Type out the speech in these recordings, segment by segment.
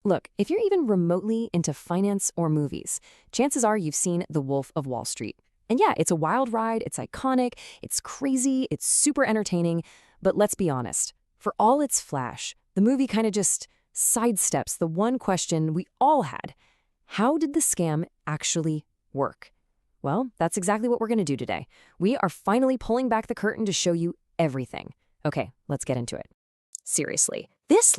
Look, if you're even remotely into finance or movies, chances are you've seen The Wolf of Wall Street. And yeah, it's a wild ride, it's iconic, it's crazy, it's super entertaining, but let's be honest. For all its flash, the movie kind of just sidesteps the one question we all had. How did the scam actually work? Well, that's exactly what we're going to do today. We are finally pulling back the curtain to show you everything. Okay, let's get into it. Seriously, this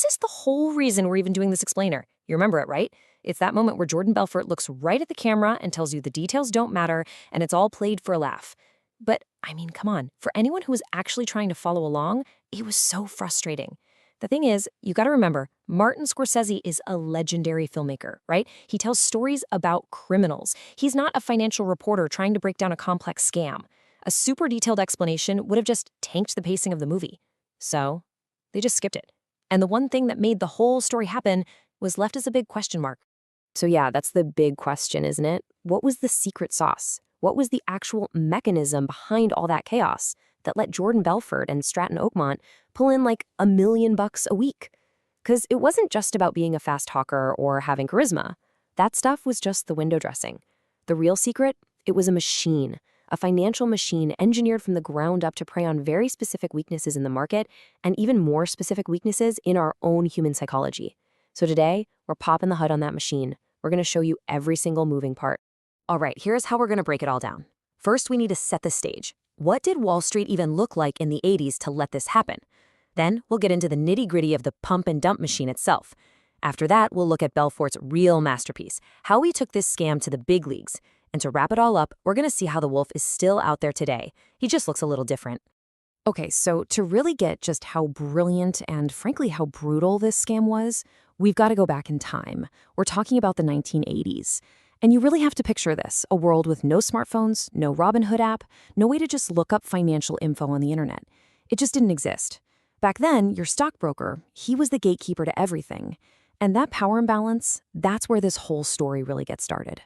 is the whole reason we're even doing this explainer. You remember it, right? It's that moment where Jordan Belfort looks right at the camera and tells you the details don't matter and it's all played for a laugh. But, I mean, come on. For anyone who was actually trying to follow along, it was so frustrating. The thing is, you gotta remember, Martin Scorsese is a legendary filmmaker, right? He tells stories about criminals. He's not a financial reporter trying to break down a complex scam. A super detailed explanation would have just tanked the pacing of the movie. So, they just skipped it. And the one thing that made the whole story happen was left as a big question mark. So yeah, that's the big question, isn't it? What was the secret sauce? What was the actual mechanism behind all that chaos that let Jordan Belfort and Stratton Oakmont pull in like $1 million a week? Because it wasn't just about being a fast talker or having charisma. That stuff was just the window dressing. The real secret? It was a financial machine engineered from the ground up to prey on very specific weaknesses in the market and even more specific weaknesses in our own human psychology. So today, we're popping the hood on that machine. We're going to show you every single moving part. All right, here's how we're going to break it all down. First, we need to set the stage. What did Wall Street even look like in the 80s to let this happen? Then, we'll get into the nitty-gritty of the pump and dump machine itself. After that, we'll look at Belfort's real masterpiece, how he took this scam to the big leagues. And to wrap it all up, we're going to see how the wolf is still out there today. He just looks a little different. Okay, so to really get just how brilliant and frankly how brutal this scam was, we've got to go back in time. We're talking about the 1980s. And you really have to picture this, a world with no smartphones, no Robinhood app, no way to just look up financial info on the internet. It just didn't exist. Back then, your stockbroker, he was the gatekeeper to everything. And that power imbalance, that's where this whole story really gets started.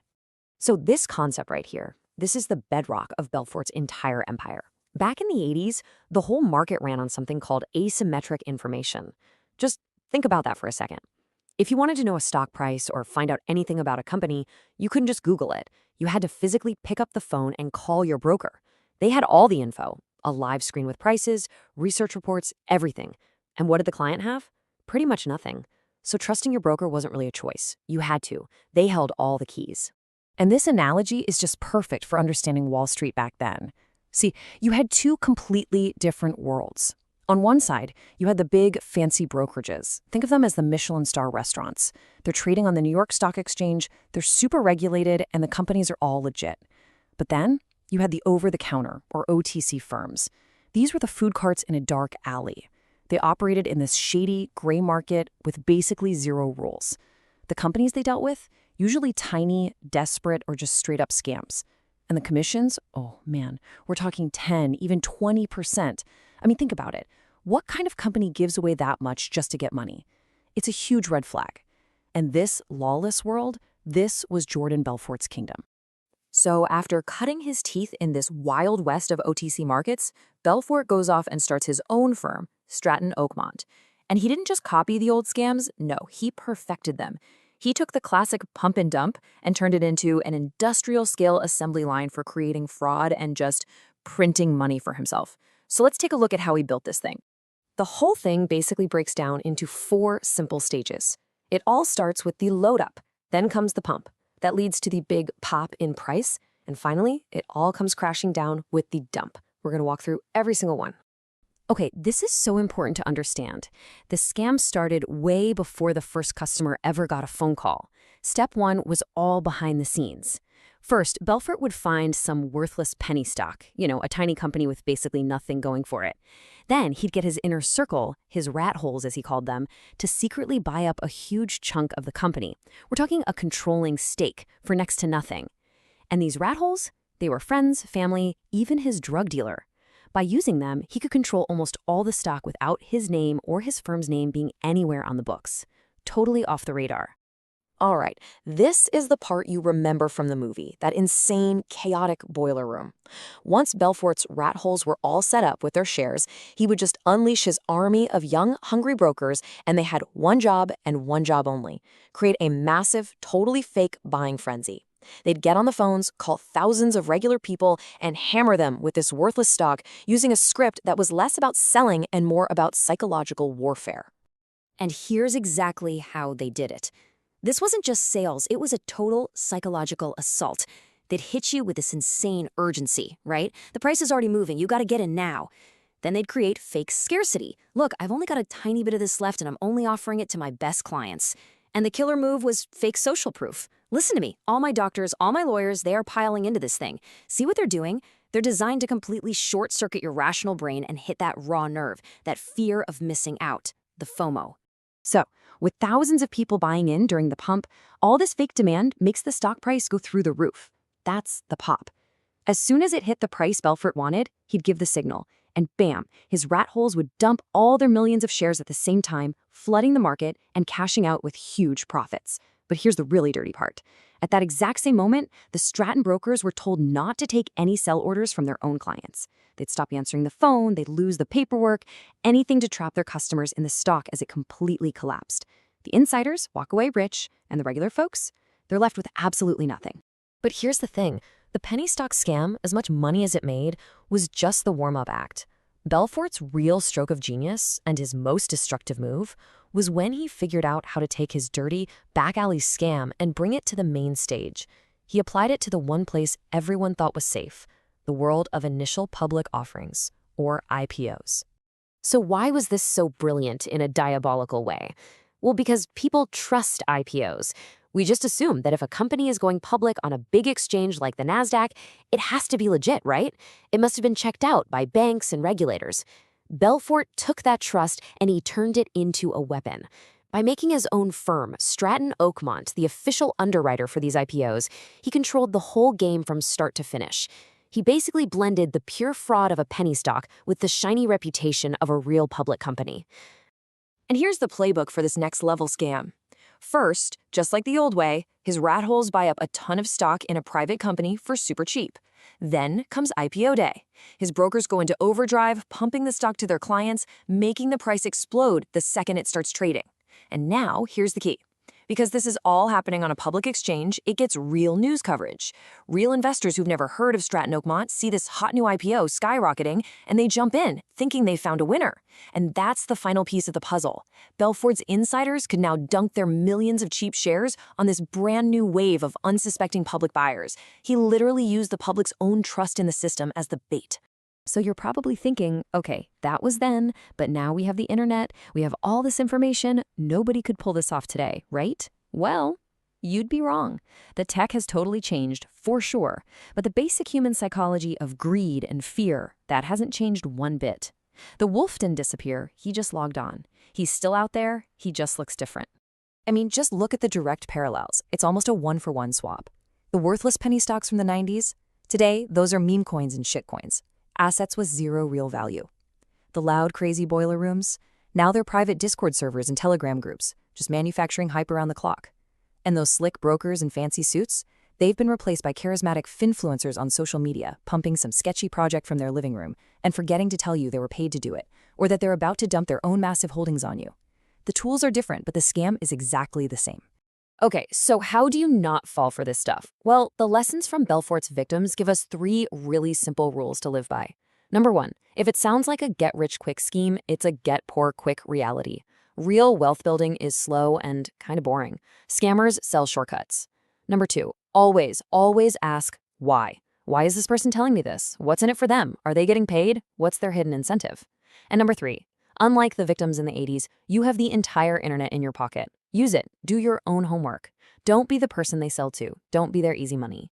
So this concept right here, this is the bedrock of Belfort's entire empire. Back in the 80s, the whole market ran on something called asymmetric information. Just think about that for a second. If you wanted to know a stock price or find out anything about a company, you couldn't just Google it. You had to physically pick up the phone and call your broker. They had all the info, a live screen with prices, research reports, everything. And what did the client have? Pretty much nothing. So trusting your broker wasn't really a choice. You had to. They held all the keys. And this analogy is just perfect for understanding Wall Street back then. See, you had two completely different worlds. On one side, you had the big, fancy brokerages. Think of them as the Michelin star restaurants. They're trading on the New York Stock Exchange, they're super regulated, and the companies are all legit. But then, you had the over-the-counter, or OTC firms. These were the food carts in a dark alley. They operated in this shady, gray market with basically zero rules. The companies they dealt with? Usually tiny, desperate, or just straight-up scams. And the commissions? Oh, man, we're talking 10, even 20%. I mean, think about it. What kind of company gives away that much just to get money? It's a huge red flag. And this lawless world, this was Jordan Belfort's kingdom. So after cutting his teeth in this wild west of OTC markets, Belfort goes off and starts his own firm, Stratton Oakmont. And he didn't just copy the old scams, no, he perfected them. He took the classic pump and dump and turned it into an industrial-scale assembly line for creating fraud and just printing money for himself. So let's take a look at how he built this thing. The whole thing basically breaks down into 4 simple stages. It all starts with the load up, then comes the pump. That leads to the big pop in price, and finally, it all comes crashing down with the dump. We're going to walk through every single one. Okay, this is so important to understand. The scam started way before the first customer ever got a phone call. Step 1 was all behind the scenes. First, Belfort would find some worthless penny stock, a tiny company with basically nothing going for it. Then he'd get his inner circle, his rat holes as he called them, to secretly buy up a huge chunk of the company. We're talking a controlling stake for next to nothing. And these rat holes, they were friends, family, even his drug dealer. By using them, he could control almost all the stock without his name or his firm's name being anywhere on the books. Totally off the radar. All right, this is the part you remember from the movie, that insane, chaotic boiler room. Once Belfort's rat holes were all set up with their shares, he would just unleash his army of young, hungry brokers, and they had one job and one job only: create a massive, totally fake buying frenzy. They'd get on the phones, call thousands of regular people, and hammer them with this worthless stock using a script that was less about selling and more about psychological warfare. And here's exactly how they did it. This wasn't just sales, it was a total psychological assault. They'd hit you with this insane urgency, right? The price is already moving, you gotta get in now. Then they'd create fake scarcity. Look, I've only got a tiny bit of this left and I'm only offering it to my best clients. And the killer move was fake social proof. Listen to me, all my doctors, all my lawyers, they are piling into this thing. See what they're doing? They're designed to completely short-circuit your rational brain and hit that raw nerve, that fear of missing out, the FOMO. So, with thousands of people buying in during the pump, all this fake demand makes the stock price go through the roof. That's the pop. As soon as it hit the price Belfort wanted, he'd give the signal, and bam, his rat holes would dump all their millions of shares at the same time, flooding the market and cashing out with huge profits. But here's the really dirty part. At that exact same moment, the Stratton brokers were told not to take any sell orders from their own clients. They'd stop answering the phone, they'd lose the paperwork, anything to trap their customers in the stock as it completely collapsed. The insiders walk away rich, and the regular folks, they're left with absolutely nothing. But here's the thing. The penny stock scam, as much money as it made, was just the warm-up act. Belfort's real stroke of genius, and his most destructive move, was when he figured out how to take his dirty, back-alley scam and bring it to the main stage. He applied it to the one place everyone thought was safe, the world of initial public offerings, or IPOs. So why was this so brilliant in a diabolical way? Well, because people trust IPOs. We just assume that if a company is going public on a big exchange like the Nasdaq, it has to be legit, right? It must have been checked out by banks and regulators. Belfort took that trust and he turned it into a weapon. By making his own firm, Stratton Oakmont, the official underwriter for these IPOs, he controlled the whole game from start to finish. He basically blended the pure fraud of a penny stock with the shiny reputation of a real public company. And here's the playbook for this next-level scam. First, just like the old way, his rat holes buy up a ton of stock in a private company for super cheap. Then comes IPO day. His brokers go into overdrive, pumping the stock to their clients, making the price explode the second it starts trading. And now, here's the key. Because this is all happening on a public exchange, it gets real news coverage. Real investors who've never heard of Stratton Oakmont see this hot new IPO skyrocketing, and they jump in, thinking they found a winner. And that's the final piece of the puzzle. Belfort's insiders could now dunk their millions of cheap shares on this brand new wave of unsuspecting public buyers. He literally used the public's own trust in the system as the bait. So you're probably thinking, okay, that was then, but now we have the internet, we have all this information, nobody could pull this off today, right? Well, you'd be wrong. The tech has totally changed, for sure, but the basic human psychology of greed and fear, that hasn't changed one bit. The wolf didn't disappear, he just logged on. He's still out there, he just looks different. I mean, just look at the direct parallels. It's almost a one-for-one swap. The worthless penny stocks from the 90s, today, those are meme coins and shitcoins. Assets with zero real value. The loud, crazy boiler rooms, now they're private Discord servers and Telegram groups, just manufacturing hype around the clock. And those slick brokers in fancy suits, they've been replaced by charismatic finfluencers on social media, pumping some sketchy project from their living room and forgetting to tell you they were paid to do it, or that they're about to dump their own massive holdings on you. The tools are different, but the scam is exactly the same. Okay, so how do you not fall for this stuff? Well, the lessons from Belfort's victims give us 3 really simple rules to live by. Number 1, if it sounds like a get-rich-quick scheme, it's a get-poor-quick reality. Real wealth building is slow and kind of boring. Scammers sell shortcuts. Number 2, always ask why. Why is this person telling me this? What's in it for them? Are they getting paid? What's their hidden incentive? And number 3, unlike the victims in the 80s, you have the entire internet in your pocket. Use it. Do your own homework. Don't be the person they sell to. Don't be their easy money.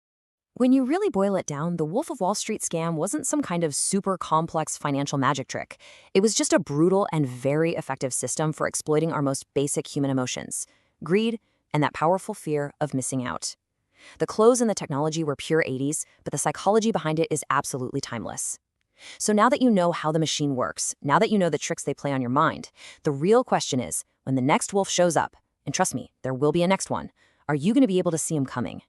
When you really boil it down, the Wolf of Wall Street scam wasn't some kind of super complex financial magic trick. It was just a brutal and very effective system for exploiting our most basic human emotions: greed and that powerful fear of missing out. The clothes and the technology were pure 80s, but the psychology behind it is absolutely timeless. So now that you know how the machine works, now that you know the tricks they play on your mind, the real question is, when the next wolf shows up, and trust me, there will be a next one, Are you going to be able to see them coming?